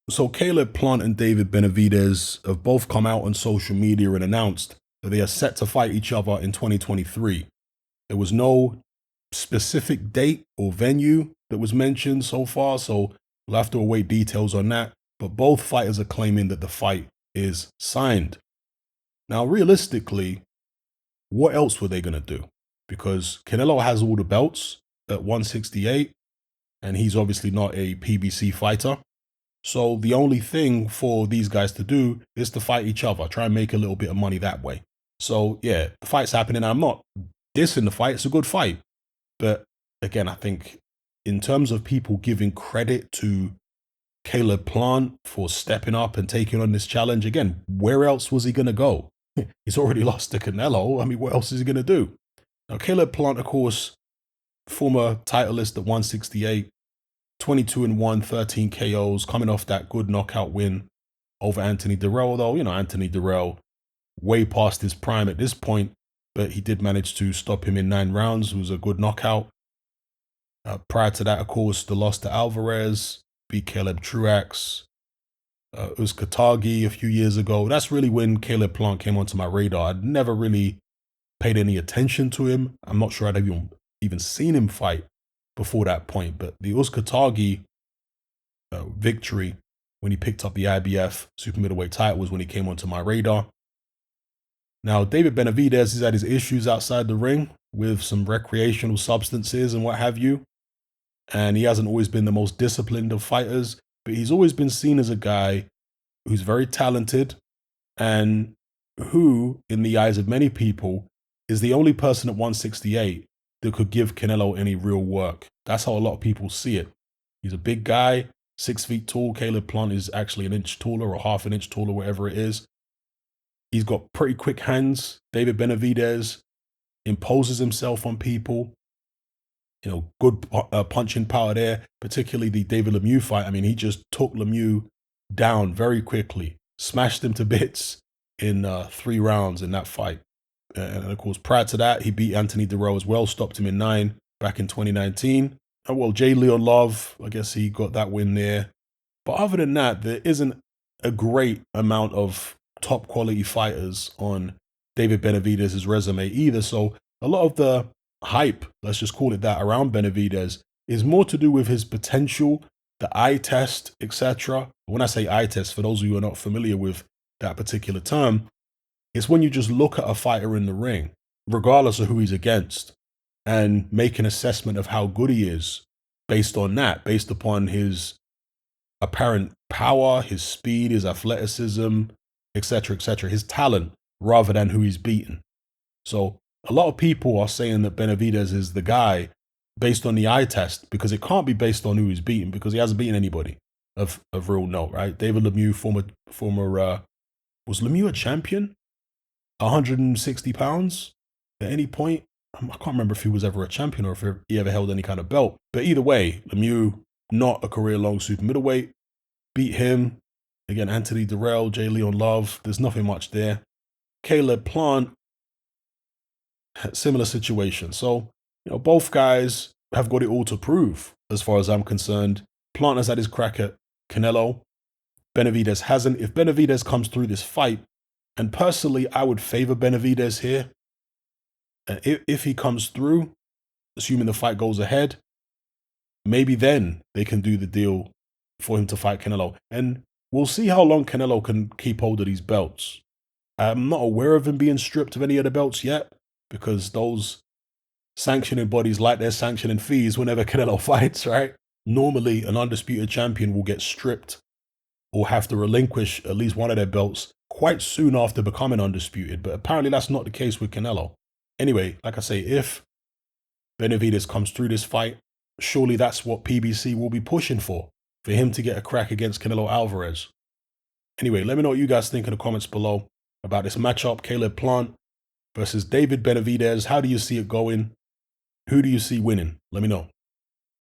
So Caleb Plant and David Benavidez have both come out on social media and announced that they are set to fight each other in 2023. There was no specific date or venue that was mentioned so far, so we'll have to await details on that. But both fighters are claiming that the fight is signed. Now, realistically, what else were they going to do? Because Canelo has all the belts at 168, and he's obviously not a PBC fighter. So the only thing for these guys to do is to fight each other, try and make a little bit of money that way. So yeah, the fight's happening. I'm not dissing the fight. It's a good fight. But again, I think in terms of people giving credit to Caleb Plant for stepping up and taking on this challenge, again, where else was he going to go? He's already lost to Canelo. I mean, what else is he going to do? Now, Caleb Plant, of course, former titleist at 168, 22-1, 13 KOs, coming off that good knockout win over Anthony Dirrell, though, Anthony Dirrell way past his prime at this point, but he did manage to stop him in 9 rounds. It was a good knockout. Prior to that, of course, the loss to Alvarez, beat Caleb Truax, Uzcategui a few years ago. That's really when Caleb Plant came onto my radar. I'd never really paid any attention to him. I'm not sure I'd even seen him fight before that point, but the Uzcategui victory when he picked up the IBF super middleweight title was when he came onto my radar. Now, David Benavidez has had his issues outside the ring with some recreational substances and what have you, and he hasn't always been the most disciplined of fighters, but he's always been seen as a guy who's very talented and who, in the eyes of many people, is the only person at 168 that could give Canelo any real work. That's how a lot of people see it. He's a big guy, 6 feet tall. Caleb Plant is actually an inch taller or half an inch taller, whatever it is. He's got pretty quick hands. David Benavidez imposes himself on people. Good punching power there, particularly the David Lemieux fight. I mean, he just took Lemieux down very quickly, smashed him to bits in 3 rounds in that fight. And of course, prior to that, he beat Anthony Dirrell as well, stopped him in 9 back in 2019. And well, J. Leon Love, I guess he got that win there. But other than that, there isn't a great amount of top quality fighters on David Benavidez's resume either. So a lot of the hype, let's just call it that, around Benavidez is more to do with his potential, the eye test, etc. When I say eye test, for those of you who are not familiar with that particular term, it's when you just look at a fighter in the ring, regardless of who he's against, and make an assessment of how good he is based on that, based upon his apparent power, his speed, his athleticism, etc., his talent, rather than who he's beaten. So a lot of people are saying that Benavidez is the guy based on the eye test, because it can't be based on who he's beaten, because he hasn't beaten anybody of real note, right? David Lemieux, was Lemieux a champion? 160 pounds at any point? I can't remember if he was ever a champion or if he ever held any kind of belt. But either way, Lemieux, not a career-long super middleweight, beat him. Again, Anthony Dirrell, J. Leon Love, there's nothing much there. Caleb Plant, similar situation. So, both guys have got it all to prove, as far as I'm concerned. Plant has had his crack at Canelo. Benavidez hasn't. If Benavidez comes through this fight, and personally, I would favor Benavidez here. If he comes through, assuming the fight goes ahead, maybe then they can do the deal for him to fight Canelo. And we'll see how long Canelo can keep hold of these belts. I'm not aware of him being stripped of any of the belts yet, because those sanctioning bodies like their sanctioning fees whenever Canelo fights, right? Normally, an undisputed champion will get stripped or have to relinquish at least one of their belts quite soon after becoming undisputed, but apparently that's not the case with Canelo. Anyway, like I say, if Benavidez comes through this fight, surely that's what PBC will be pushing for him to get a crack against Canelo Alvarez. Anyway, let me know what you guys think in the comments below about this matchup, Caleb Plant versus David Benavidez. How do you see it going? Who do you see winning? Let me know.